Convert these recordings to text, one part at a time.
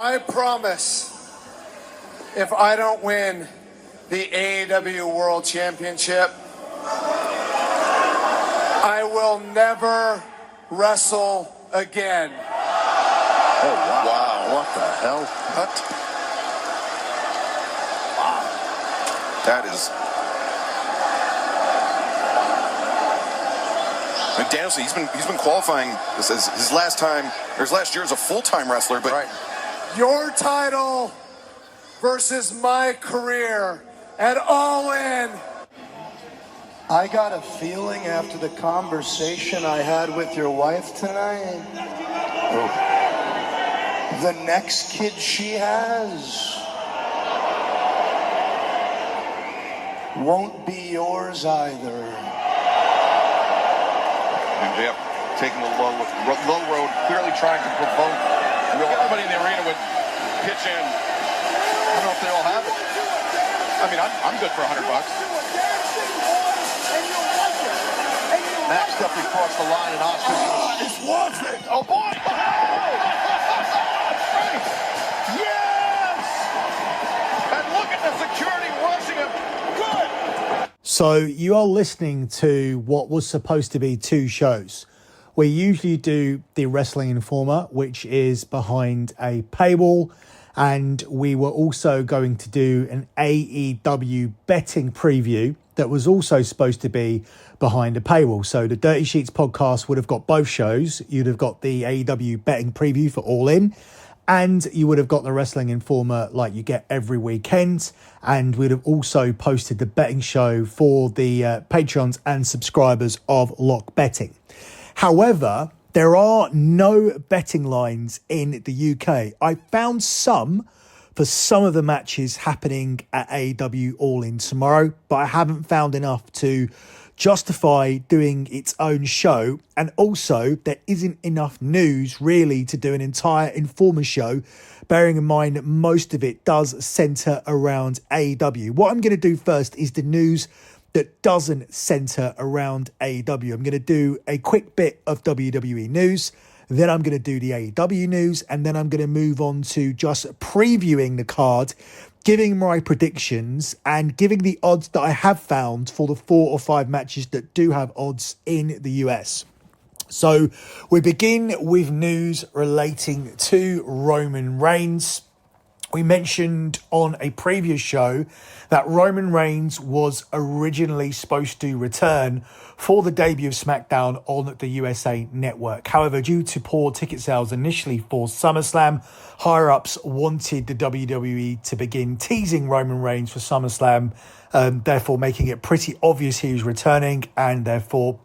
I promise, if I don't win the AEW World Championship, I will never wrestle again. Oh, wow. What the hell? What? Wow. That is... I mean, Danielson, he's been qualifying this as his last time, or his last year as a full-time wrestler, but... Right. Your title versus my career at All In. I got a feeling after the conversation I had with your wife tonight, the next kid she has won't be yours either. Yep, taking the low road, clearly trying to provoke. Everybody in the arena would pitch in. I don't know if they all have it. I mean, I'm good for $100. Max definitely crossed the line, and Oscar is worth it. Oh boy! Yes! And look at the security rushing him. Good. So you are listening to what was supposed to be two shows. We usually do the Wrestling Informer, which is behind a paywall, and we were also going to do an AEW betting preview that was also supposed to be behind a paywall. So the Dirty Sheets podcast would have got both shows. You'd have got the AEW betting preview for All In, and you would have got the Wrestling Informer like you get every weekend. And we'd have also posted the betting show for the patrons and subscribers of Lock Betting. However, there are no betting lines in the UK. I found some for some of the matches happening at AEW All In tomorrow, but I haven't found enough to justify doing its own show. And also, there isn't enough news really to do an entire Informer show, bearing in mind that most of it does centre around AEW. What I'm going to do first is the news that doesn't centre around AEW. I'm going to do a quick bit of WWE news, then I'm going to do the AEW news, and then I'm going to move on to just previewing the card, giving my predictions, and giving the odds that I have found for the 4 or 5 matches that do have odds in the US. So we begin with news relating to Roman Reigns. We mentioned on a previous show that Roman Reigns was originally supposed to return for the debut of SmackDown on the USA Network. However, due to poor ticket sales initially for SummerSlam, higher-ups wanted the WWE to begin teasing Roman Reigns for SummerSlam, therefore making it pretty obvious he was returning, and therefore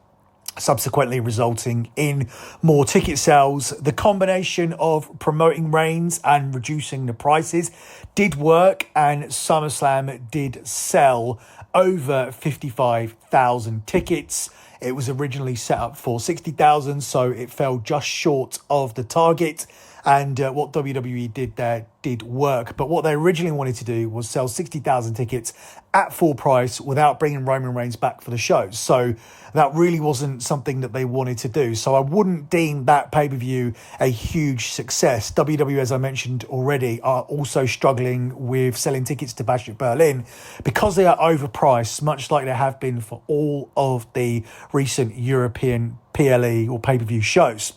subsequently resulting in more ticket sales. The combination of promoting Reigns and reducing the prices did work, and SummerSlam did sell over 55,000 tickets. It was originally set up for 60,000, so it fell just short of the target. And what WWE did there did work. But what they originally wanted to do was sell 60,000 tickets at full price without bringing Roman Reigns back for the show. So that really wasn't something that they wanted to do. So I wouldn't deem that pay-per-view a huge success. WWE, as I mentioned already, are also struggling with selling tickets to Bash at Berlin because they are overpriced, much like they have been for all of the recent European PLE or pay-per-view shows.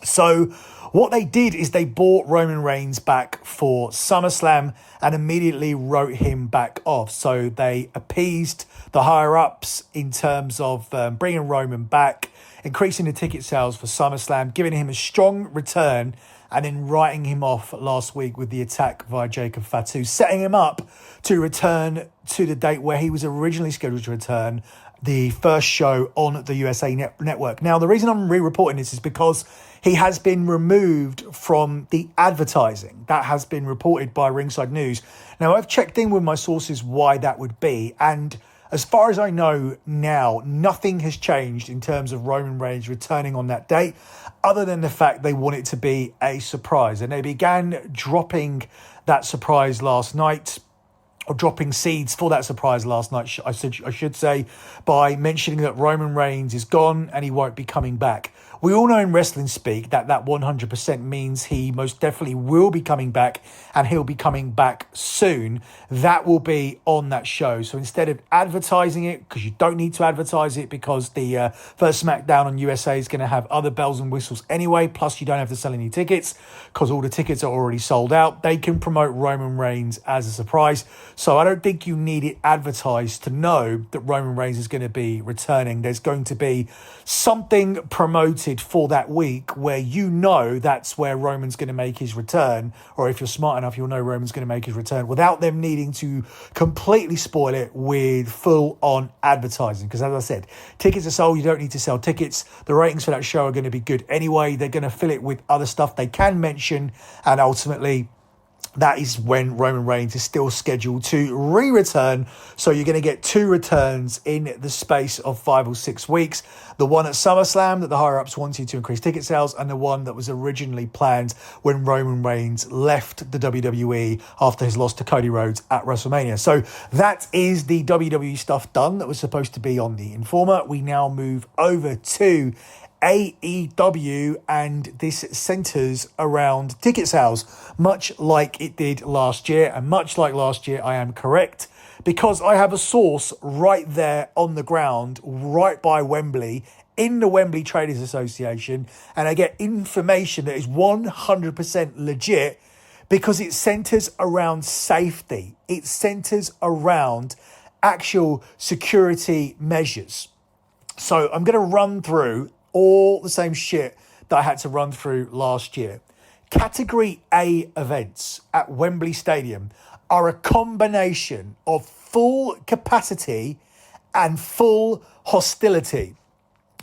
So what they did is they brought Roman Reigns back for SummerSlam and immediately wrote him back off. So they appeased the higher-ups in terms of bringing Roman back, increasing the ticket sales for SummerSlam, giving him a strong return, and then writing him off last week with the attack via Jacob Fatu, setting him up to return to the date where he was originally scheduled to return, the first show on the USA Network. Now, the reason I'm re-reporting this is because he has been removed from the advertising. That has been reported by Ringside News. Now, I've checked in with my sources why that would be, and as far as I know now, nothing has changed in terms of Roman Reigns returning on that date, other than the fact they want it to be a surprise. And they began dropping that surprise last night, or dropping seeds for that surprise last night, I should say, by mentioning that Roman Reigns is gone and he won't be coming back. We all know in wrestling speak that 100% means he most definitely will be coming back, and he'll be coming back soon. That will be on that show. So instead of advertising it, because you don't need to advertise it, because the first SmackDown on USA is going to have other bells and whistles anyway, plus you don't have to sell any tickets because all the tickets are already sold out. They can promote Roman Reigns as a surprise. So I don't think you need it advertised to know that Roman Reigns is going to be returning. There's going to be something promoted for that week where you know that's where Roman's going to make his return, or if you're smart enough, you'll know Roman's going to make his return without them needing to completely spoil it with full-on advertising. Because as I said, tickets are sold, you don't need to sell tickets. The ratings for that show are going to be good anyway. They're going to fill it with other stuff they can mention, and ultimately that is when Roman Reigns is still scheduled to re-return. So you're going to get 2 returns in the space of 5 or 6 weeks. The one at SummerSlam that the higher-ups wanted to increase ticket sales, and the one that was originally planned when Roman Reigns left the WWE after his loss to Cody Rhodes at WrestleMania. So that is the WWE stuff done that was supposed to be on the Informer. We now move over to AEW, and this centers around ticket sales, much like it did last year. And much like last year, I am correct, because I have a source right there on the ground, right by Wembley, in the Wembley Traders Association, and I get information that is 100% legit, because it centers around safety. It centers around actual security measures. So I'm going to run through all the same shit that I had to run through last year. Category A events at Wembley Stadium are a combination of full capacity and full hostility.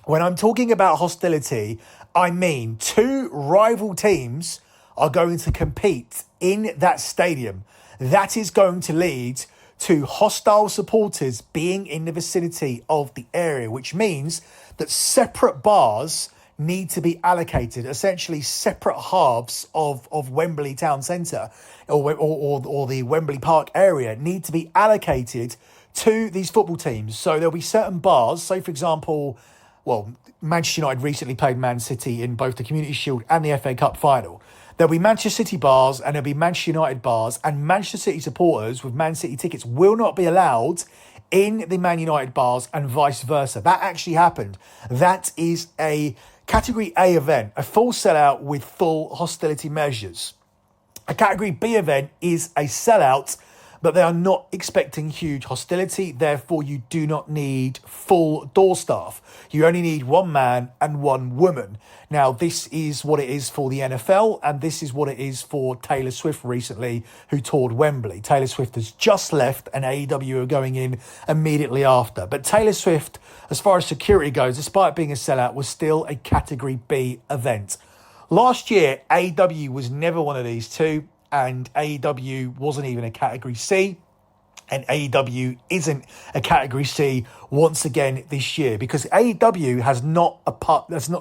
When I'm talking about hostility, I mean 2 rival teams are going to compete in that stadium. That is going to lead to hostile supporters being in the vicinity of the area, which means that separate bars need to be allocated, essentially separate halves of Wembley Town Centre or the Wembley Park area need to be allocated to these football teams. So there'll be certain bars. So, for example, Manchester United recently played Man City in both the Community Shield and the FA Cup final. There'll be Manchester City bars and there'll be Manchester United bars, and Manchester City supporters with Man City tickets will not be allowed in the Man United bars, and vice versa. That actually happened. That is a Category A event, a full sellout with full hostility measures. A Category B event is a sellout, but they are not expecting huge hostility. Therefore, you do not need full door staff. You only need 1 man and 1 woman. Now, this is what it is for the NFL, and this is what it is for Taylor Swift recently, who toured Wembley. Taylor Swift has just left, and AEW are going in immediately after. But Taylor Swift, as far as security goes, despite being a sellout, was still a Category B event. Last year, AEW was never one of these 2. And AEW wasn't even a Category C. And AEW isn't a Category C once again this year, because AEW has not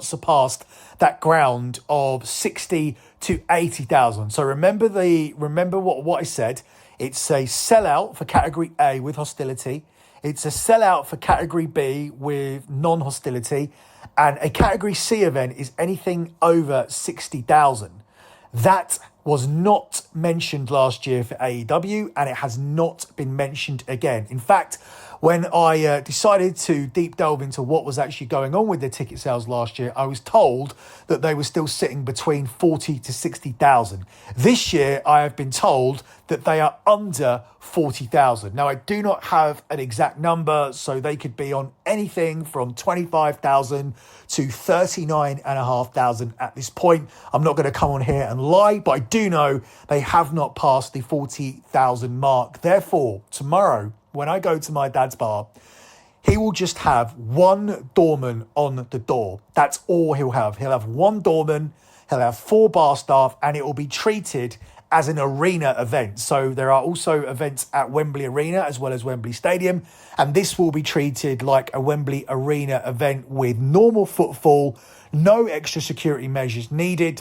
surpassed that ground of 60 to 80,000. So remember what I said. It's a sellout for Category A with hostility. It's a sellout for Category B with non-hostility. And a Category C event is anything over 60,000. That was not mentioned last year for AEW, and it has not been mentioned again. In fact, when I decided to deep delve into what was actually going on with their ticket sales last year, I was told that they were still sitting between 40 to 60,000. This year, I have been told that they are under 40,000. Now, I do not have an exact number, so they could be on anything from 25,000 to 39,500 at this point. I'm not going to come on here and lie, but I do know they have not passed the 40,000 mark. Therefore, tomorrow, when I go to my dad's bar, he will just have 1 doorman on the door. That's all he'll have. He'll have 1 doorman, he'll have 4 bar staff, and it will be treated as an arena event. So there are also events at Wembley Arena as well as Wembley Stadium, and this will be treated like a Wembley Arena event with normal footfall, no extra security measures needed.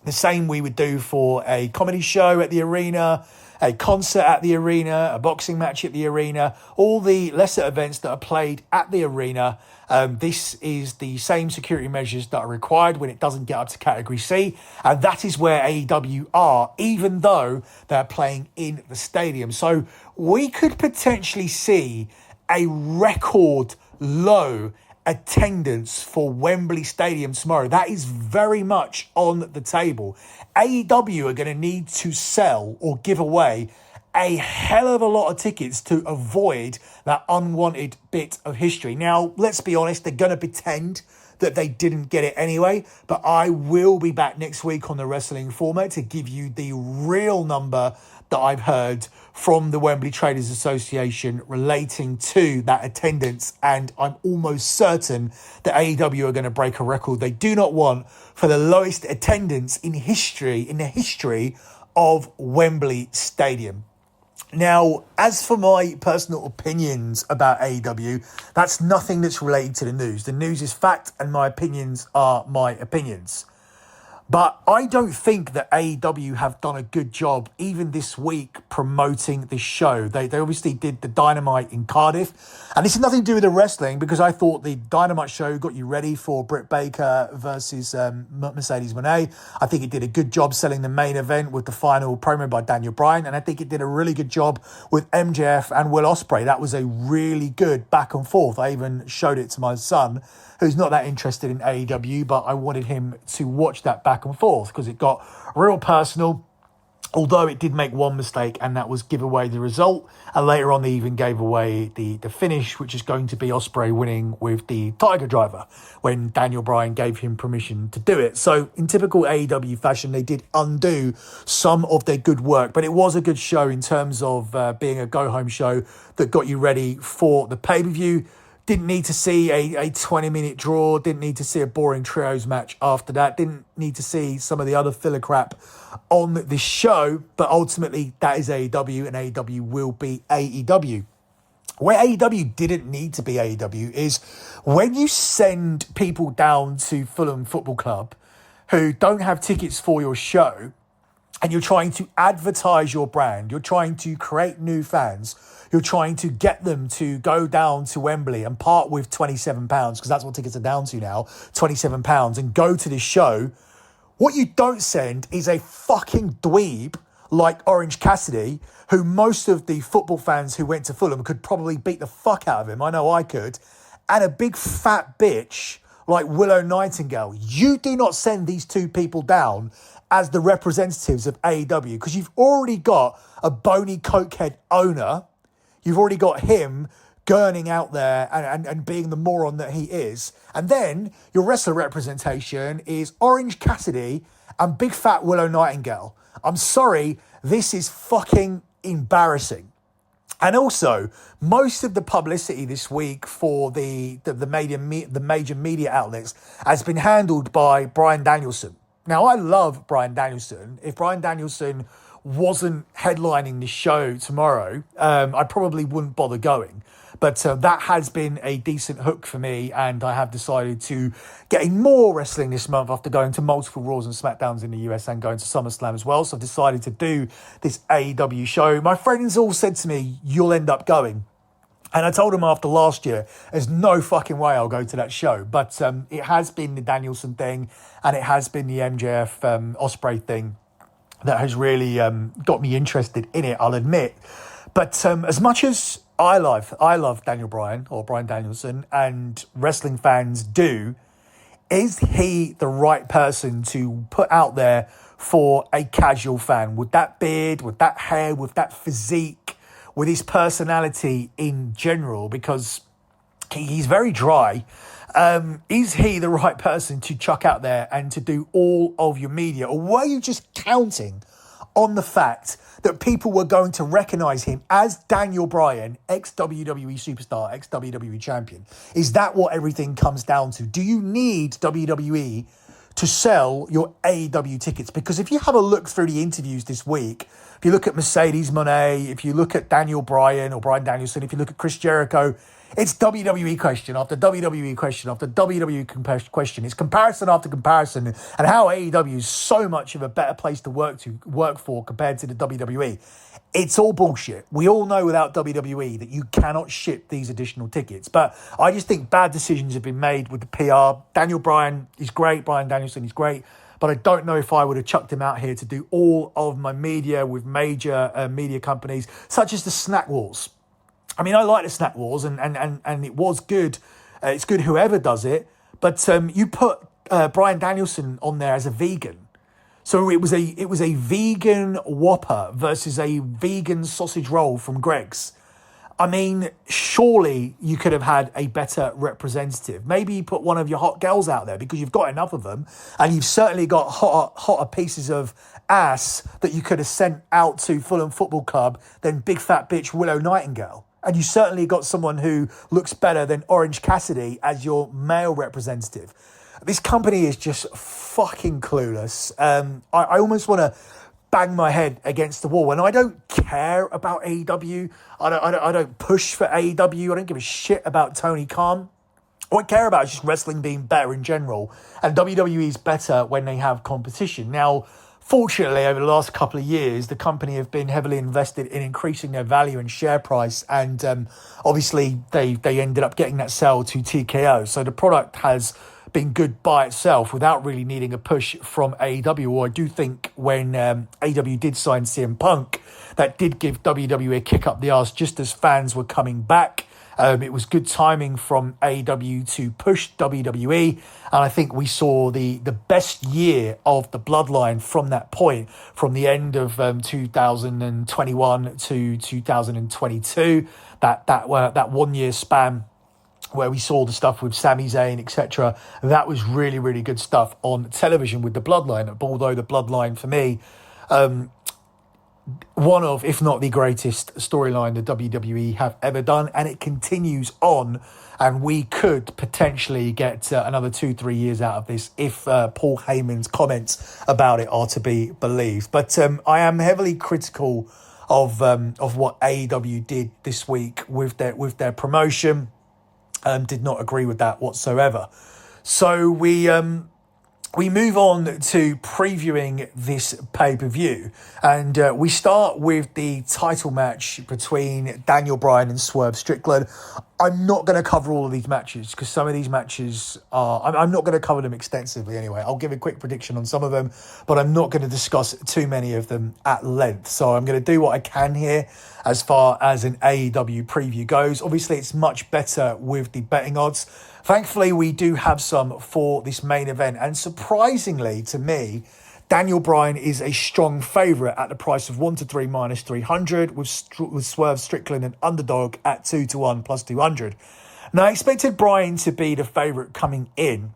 The same we would do for a comedy show at the arena, a concert at the arena, a boxing match at the arena, all the lesser events that are played at the arena. This is the same security measures that are required when it doesn't get up to Category C. And that is where AEW are, even though they're playing in the stadium. So we could potentially see a record low attendance for Wembley Stadium tomorrow. That is very much on the table. AEW are going to need to sell or give away a hell of a lot of tickets to avoid that unwanted bit of history. Now, let's be honest, they're going to pretend that they didn't get it anyway, but I will be back next week on the Wrestling Informer to give you the real number that I've heard from the Wembley Traders Association relating to that attendance, and I'm almost certain that AEW are going to break a record they do not want for the lowest attendance in the history of Wembley Stadium. Now, as for my personal opinions about AEW, that's nothing that's related to the news. The news is fact and my opinions are my opinions. But I don't think that AEW have done a good job, even this week, promoting this show. They obviously did the Dynamite in Cardiff. And this has nothing to do with the wrestling, because I thought the Dynamite show got you ready for Britt Baker versus Mercedes Moné. I think it did a good job selling the main event with the final promo by Daniel Bryan. And I think it did a really good job with MJF and Will Ospreay. That was a really good back and forth. I even showed it to my son, who's not that interested in AEW, but I wanted him to watch that back and forth because it got real personal, although it did make one mistake, and that was give away the result. And later on, they even gave away the finish, which is going to be Ospreay winning with the Tiger Driver when Daniel Bryan gave him permission to do it. So in typical AEW fashion, they did undo some of their good work, but it was a good show in terms of being a go-home show that got you ready for the pay-per-view. Didn't need to see a 20-minute draw. Didn't need to see a boring trios match after that. Didn't need to see some of the other filler crap on this show. But ultimately, that is AEW, and AEW will be AEW. Where AEW didn't need to be AEW is when you send people down to Fulham Football Club who don't have tickets for your show, and you're trying to advertise your brand, you're trying to create new fans, you're trying to get them to go down to Wembley and part with £27, because that's what tickets are down to now, £27, and go to this show. What you don't send is a fucking dweeb like Orange Cassidy, who most of the football fans who went to Fulham could probably beat the fuck out of him. I know I could. And a big fat bitch like Willow Nightingale. You do not send these two people down as the representatives of AEW, because you've already got a bony cokehead owner. You've already got him gurning out there and being the moron that he is. And then your wrestler representation is Orange Cassidy and big fat Willow Nightingale. I'm sorry, this is fucking embarrassing. And also, most of the publicity this week for the major media outlets has been handled by Bryan Danielson. Now, I love Bryan Danielson. If Bryan Danielson wasn't headlining the show tomorrow, I probably wouldn't bother going. But that has been a decent hook for me, and I have decided to get in more wrestling this month after going to multiple Raws and SmackDowns in the US and going to SummerSlam as well. So I've decided to do this AEW show. My friends all said to me, you'll end up going. And I told them after last year, there's no fucking way I'll go to that show. But it has been the Danielson thing, and it has been the MJF Ospreay thing that has really got me interested in it, I'll admit. But as much as I love Daniel Bryan, or Bryan Danielson, and wrestling fans do, is he the right person to put out there for a casual fan? With that beard, with that hair, with that physique, with his personality in general, because he's very dry. Is he the right person to chuck out there and to do all of your media? Or were you just counting on the fact that people were going to recognise him as Daniel Bryan, ex-WWE superstar, ex-WWE champion? Is that what everything comes down to? Do you need WWE to sell your AEW tickets? Because if you have a look through the interviews this week, if you look at Mercedes Moné, if you look at Daniel Bryan or Bryan Danielson, if you look at Chris Jericho, It's WWE question after WWE question after WWE question. It's comparison after comparison, and how AEW is so much of a better place to work for compared to the WWE. It's all bullshit. We all know without WWE that you cannot ship these additional tickets. But I just think bad decisions have been made with the PR. Daniel Bryan is great. Bryan Danielson is great. But I don't know if I would have chucked him out here to do all of my media with major media companies, such as the Snack Wars. I mean, I like the Snack Wars, and it was good. It's good whoever does it. But you put Bryan Danielson on there as a vegan. So it was a vegan Whopper versus a vegan sausage roll from Greg's. I mean, surely you could have had a better representative. Maybe you put one of your hot girls out there because you've got enough of them, and you've certainly got hotter pieces of ass that you could have sent out to Fulham Football Club than big fat bitch Willow Nightingale. And you certainly got someone who looks better than Orange Cassidy as your male representative. This company is just fucking clueless. I almost want to bang my head against the wall. And I don't care about AEW. I don't push for AEW. I don't give a shit about Tony Khan. What I care about is just wrestling being better in general. And WWE is better when they have competition. Now, fortunately, over the last couple of years, the company have been heavily invested in increasing their value and share price. And obviously, they ended up getting that sale to TKO. So the product has been good by itself without really needing a push from AEW. Or I do think when AEW did sign CM Punk, that did give WWE a kick up the arse just as fans were coming back. It was good timing from AEW to push WWE. And I think we saw the best year of the bloodline from that point, from the end of 2021 to 2022, that 1 year span where we saw the stuff with Sami Zayn, etc. That was really, really good stuff on television with the bloodline. Although the bloodline, for me, one of, if not the greatest storyline the WWE have ever done, and it continues on, and we could potentially get another 2-3 years out of this if Paul Heyman's comments about it are to be believed. But I am heavily critical of what AEW did this week with their promotion. Did not agree with that whatsoever. So we move on to previewing this pay-per-view. And we start with the title match between Daniel Bryan and Swerve Strickland. I'm not going to cover all of these matches because some of these matches are... I'm not going to cover them extensively anyway. I'll give a quick prediction on some of them, but I'm not going to discuss too many of them at length. So I'm going to do what I can here as far as an AEW preview goes. Obviously, it's much better with the betting odds. Thankfully, we do have some for this main event. And surprisingly to me, Daniel Bryan is a strong favourite at the price of 1-3 minus 300, with Swerve Strickland an underdog at 2-1 plus 200. Now, I expected Bryan to be the favourite coming in,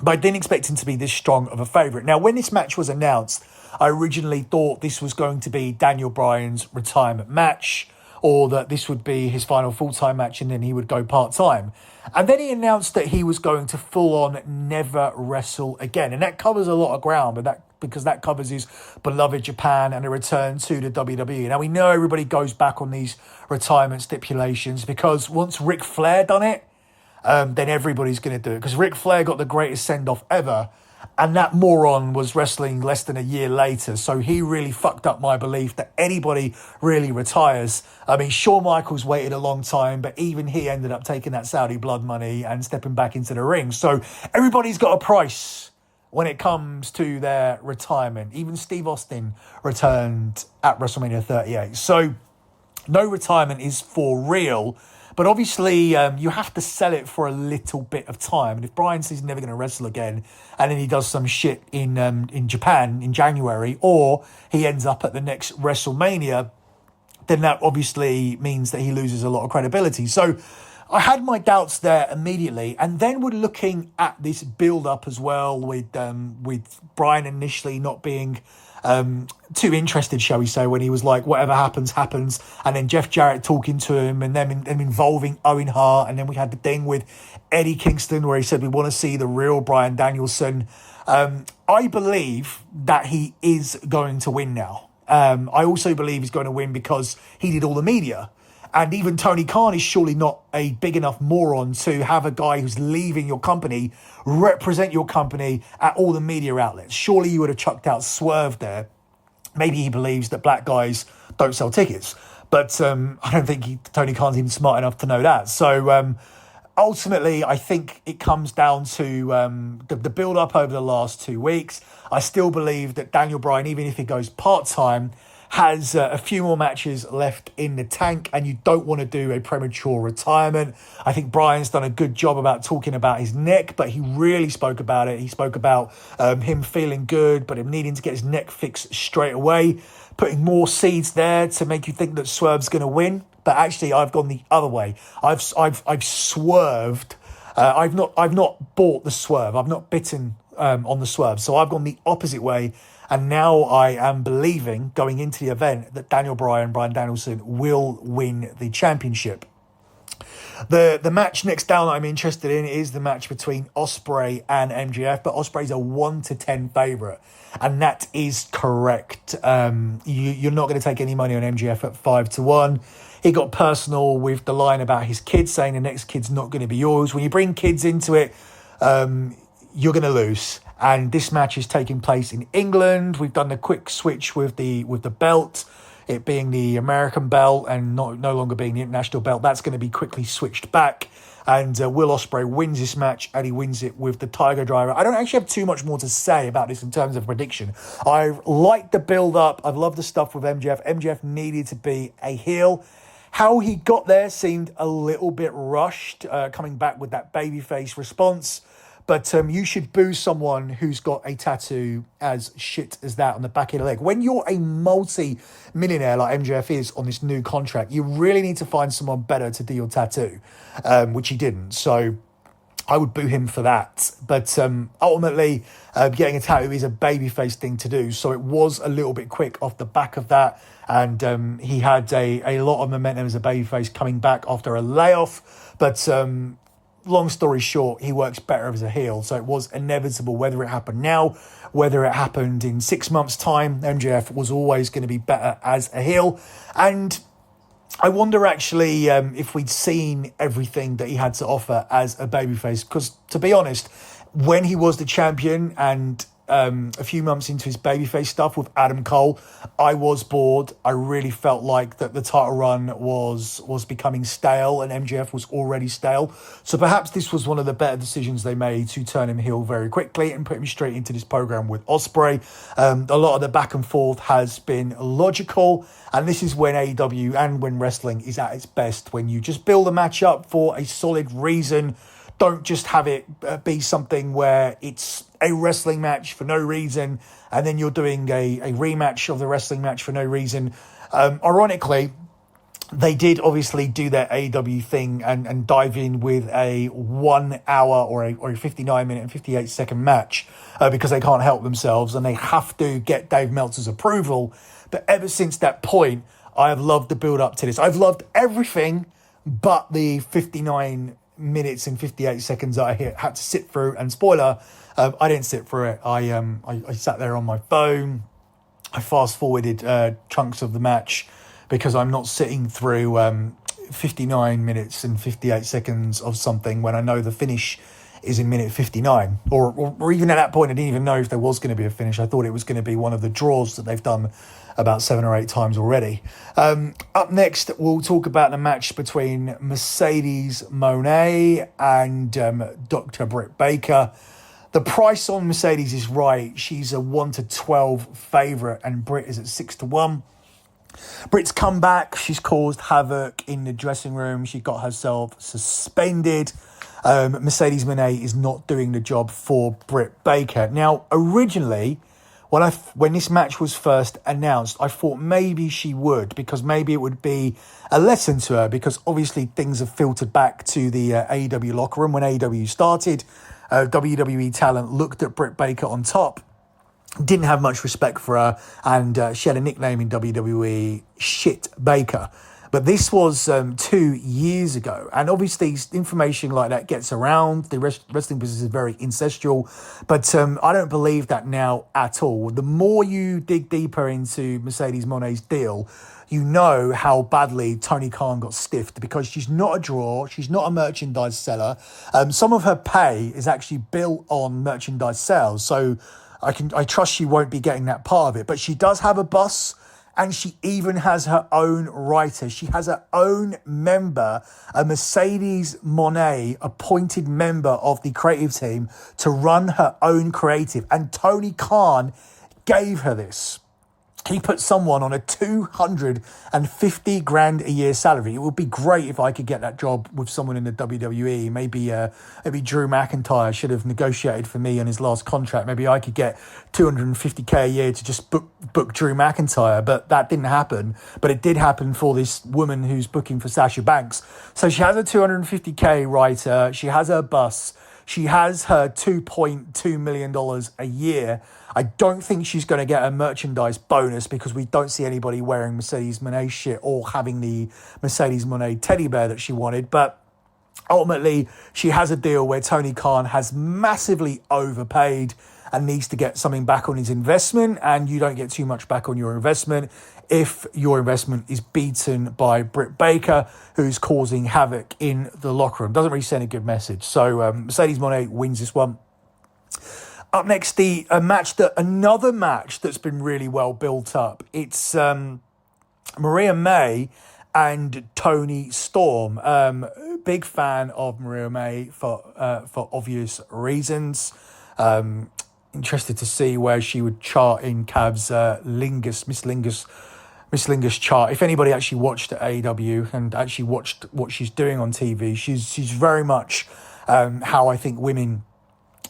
but I didn't expect him to be this strong of a favourite. Now, when this match was announced, I originally thought this was going to be Daniel Bryan's retirement match, or that this would be his final full-time match and then he would go part-time. And then he announced that he was going to full-on never wrestle again. And that covers a lot of ground, because that covers his beloved Japan and a return to the WWE. Now, we know everybody goes back on these retirement stipulations because once Ric Flair done it, then everybody's going to do it. Because Ric Flair got the greatest send-off ever, and that moron was wrestling less than a year later. So he really fucked up my belief that anybody really retires. I mean, Shawn Michaels waited a long time, but even he ended up taking that Saudi blood money and stepping back into the ring. So everybody's got a price when it comes to their retirement. Even Steve Austin returned at WrestleMania 38. So no retirement is for real. But obviously, you have to sell it for a little bit of time. And if Bryan says he's never going to wrestle again, and then he does some shit in Japan in January, or he ends up at the next WrestleMania, then that obviously means that he loses a lot of credibility. So I had my doubts there immediately. And then we're looking at this build-up as well with Bryan initially not being too interested, shall we say, when he was like, whatever happens, happens. And then Jeff Jarrett talking to him and then involving Owen Hart. And then we had the thing with Eddie Kingston where he said, we want to see the real Bryan Danielson. I believe that he is going to win now. I also believe he's going to win because he did all the media. And even Tony Khan is surely not a big enough moron to have a guy who's leaving your company represent your company at all the media outlets. Surely you would have chucked out Swerve there. Maybe he believes that black guys don't sell tickets. But I don't think Tony Khan's even smart enough to know that. So ultimately, I think it comes down to the build-up over the last 2 weeks. I still believe that Daniel Bryan, even if he goes part-time, has a few more matches left in the tank, and you don't want to do a premature retirement. I think Bryan's done a good job about talking about his neck, but he really spoke about it. He spoke about him feeling good, but him needing to get his neck fixed straight away, putting more seeds there to make you think that Swerve's going to win. But actually, I've gone the other way. I've swerved. I've not bought the swerve. I've not bitten on the swerve. So I've gone the opposite way. And now I am believing, going into the event, that Bryan Danielson, will win the championship. The match next down that I'm interested in is the match between Ospreay and MJF, but Ospreay's a 1-10 favourite, and that is correct. You're not going to take any money on MJF at 5-1. He got personal with the line about his kids, saying the next kid's not going to be yours. When you bring kids into it, you're going to lose. And this match is taking place in England. We've done the quick switch with the belt, it being the American belt and no longer being the international belt. That's going to be quickly switched back. And Will Ospreay wins this match, and he wins it with the Tiger Driver. I don't actually have too much more to say about this in terms of prediction. I like the build-up. I've loved the stuff with MJF. MJF needed to be a heel. How he got there seemed a little bit rushed, coming back with that babyface response. But you should boo someone who's got a tattoo as shit as that on the back of the leg. When you're a multi-millionaire like MJF is on this new contract, you really need to find someone better to do your tattoo, which he didn't. So I would boo him for that. But ultimately, getting a tattoo is a babyface thing to do. So it was a little bit quick off the back of that. And he had a lot of momentum as a babyface coming back after a layoff. But long story short, he works better as a heel. So it was inevitable, whether it happened now, whether it happened in 6 months' time, MJF was always going to be better as a heel. And I wonder actually if we'd seen everything that he had to offer as a babyface. Because to be honest, when he was the champion and a few months into his babyface stuff with Adam Cole, I was bored. I really felt like that the title run was becoming stale, and MJF was already stale. So perhaps this was one of the better decisions they made to turn him heel very quickly and put him straight into this program with Ospreay. A lot of the back and forth has been logical, and this is when AEW and when wrestling is at its best, when you just build a match up for a solid reason. Don't just have it be something where it's a wrestling match for no reason, and then you're doing a rematch of the wrestling match for no reason. Ironically, they did obviously do their AEW thing and dive in with a 1 hour or a 59-minute and 58-second match because they can't help themselves and they have to get Dave Meltzer's approval. But ever since that point, I have loved the build-up to this. I've loved everything but the 59 minutes and 58 seconds that I had to sit through. And spoiler, I didn't sit through it. I sat there on my phone. I fast forwarded chunks of the match because I'm not sitting through 59 minutes and 58 seconds of something when I know the finish is in minute 59. Or even at that point, I didn't even know if there was going to be a finish. I thought it was going to be one of the draws that they've done about 7 or 8 times already. Up next, we'll talk about the match between Mercedes Moné and Dr. Britt Baker. The price on Mercedes is right. She's a 1-12 favourite, and Britt is at 6-1. Britt's come back. She's caused havoc in the dressing room. She got herself suspended. Mercedes Moné is not doing the job for Britt Baker. Now, originally, when this match was first announced, I thought maybe she would, because maybe it would be a lesson to her, because obviously things have filtered back to the AEW locker room. When AEW started, WWE talent looked at Britt Baker on top, didn't have much respect for her, and she had a nickname in WWE, Shit Baker. But this was 2 years ago. And obviously, information like that gets around. The wrestling business is very incestual. But I don't believe that now at all. The more you dig deeper into Mercedes Moné's deal, you know how badly Tony Khan got stiffed, because she's not a draw. She's not a merchandise seller. Some of her pay is actually built on merchandise sales. So I trust she won't be getting that part of it. But she does have a boss. And she even has her own writer. She has her own member, a Mercedes Moné appointed member of the creative team to run her own creative. And Tony Khan gave her this. He put someone on a 250 grand a year salary. It would be great if I could get that job with someone in the WWE. Maybe Drew McIntyre should have negotiated for me on his last contract. Maybe I could get 250k a year to just book Drew McIntyre, but that didn't happen. But it did happen for this woman who's booking for Sasha Banks. So she has a 250k writer. She has her bus. She has her $2.2 million a year. I don't think she's going to get a merchandise bonus, because we don't see anybody wearing Mercedes Moné shit or having the Mercedes Moné teddy bear that she wanted. But ultimately, she has a deal where Tony Khan has massively overpaid and needs to get something back on his investment. And you don't get too much back on your investment if your investment is beaten by Britt Baker, who's causing havoc in the locker room. Doesn't really send a good message. So Mercedes Moné wins this one. Up next, another match that's been really well built up. It's Maria May and Toni Storm. Big fan of Maria May for obvious reasons. Interested to see where she would chart in Cav's Miss Lingus chart. If anybody actually watched AEW and actually watched what she's doing on TV, she's very much how I think women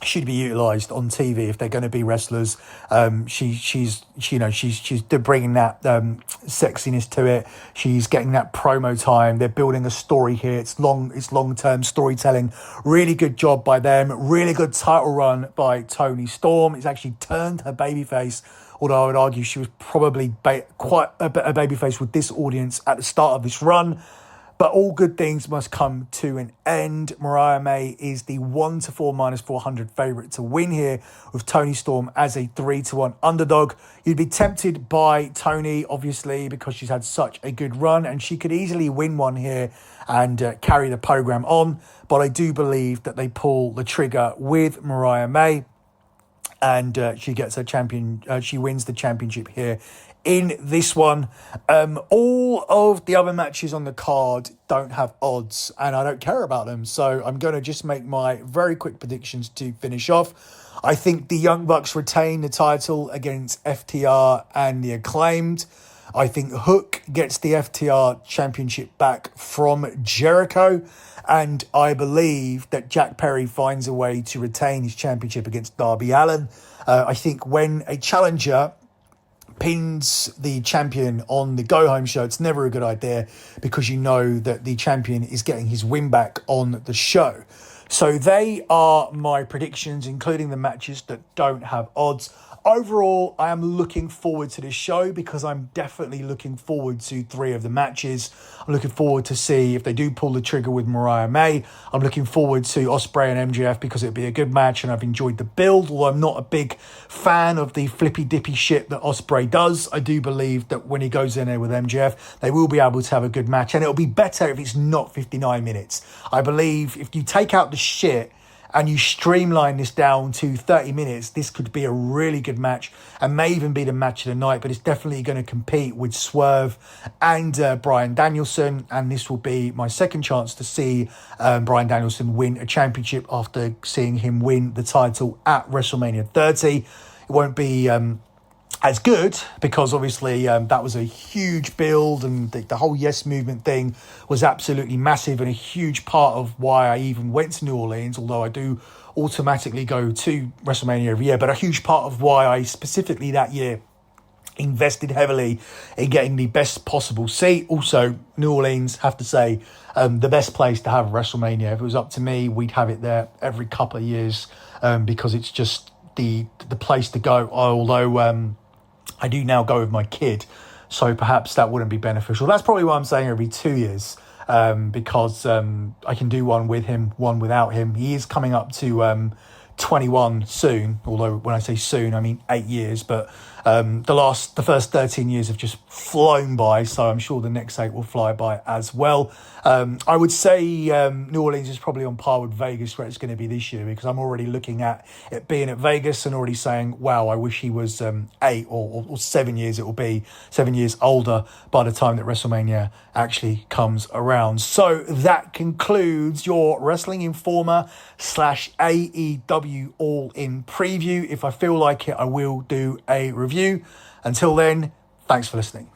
should be utilised on TV if they're going to be wrestlers. She's bringing that sexiness to it. She's getting that promo time. They're building a story here. It's long-term storytelling. Really good job by them. Really good title run by Toni Storm. It's actually turned her babyface. Although I would argue she was probably quite a babyface with this audience at the start of this run. But all good things must come to an end. Mariah May is the 1-4 minus 400 favourite to win here, with Toni Storm as a 3-1 underdog. You'd be tempted by Toni, obviously, because she's had such a good run, and she could easily win one here and carry the programme on. But I do believe that they pull the trigger with Mariah May, and she gets her champion. She wins the championship here in this one. All of the other matches on the card don't have odds, and I don't care about them. So I'm going to just make my very quick predictions to finish off. I think the Young Bucks retain the title against FTR and the Acclaimed. I think Hook gets the FTR championship back from Jericho. And I believe that Jack Perry finds a way to retain his championship against Darby Allin. I think when a challenger pins the champion on the go-home show, it's never a good idea, because you know that the champion is getting his win back on the show. So they are my predictions, including the matches that don't have odds. Overall, I am looking forward to this show, because I'm definitely looking forward to 3 of the matches. I'm looking forward to see if they do pull the trigger with Mariah May. I'm looking forward to Ospreay and MJF, because it'll be a good match, and I've enjoyed the build. Although I'm not a big fan of the flippy dippy shit that Ospreay does, I do believe that when he goes in there with MJF, they will be able to have a good match, and it'll be better if it's not 59 minutes. I believe if you take out the shit and you streamline this down to 30 minutes, this could be a really good match, and may even be the match of the night. But it's definitely going to compete with Swerve and Bryan Danielson, and this will be my second chance to see Bryan Danielson win a championship after seeing him win the title at WrestleMania 30. It won't be as good, because obviously that was a huge build, and the whole Yes Movement thing was absolutely massive, and a huge part of why I even went to New Orleans, although I do automatically go to WrestleMania every year. But a huge part of why I specifically that year invested heavily in getting the best possible seat. Also, New Orleans, have to say, the best place to have WrestleMania. If it was up to me, we'd have it there every couple of years, because it's just the place to go. Although I do now go with my kid, So perhaps that wouldn't be beneficial. That's probably why I'm saying every 2 years, because I can do one with him, one without him. He is coming up to 21 soon, although when I say soon, I mean 8 years. But the first 13 years have just flown by, so I'm sure the next 8 will fly by as well. I would say New Orleans is probably on par with Vegas, where it's going to be this year, because I'm already looking at it being at Vegas and already saying, wow, I wish he was 8 or 7 years. It will be 7 years older by the time that WrestleMania actually comes around. So that concludes your Wrestling Informer / AEW All In preview. If I feel like it, I will do a review. Until then, thanks for listening.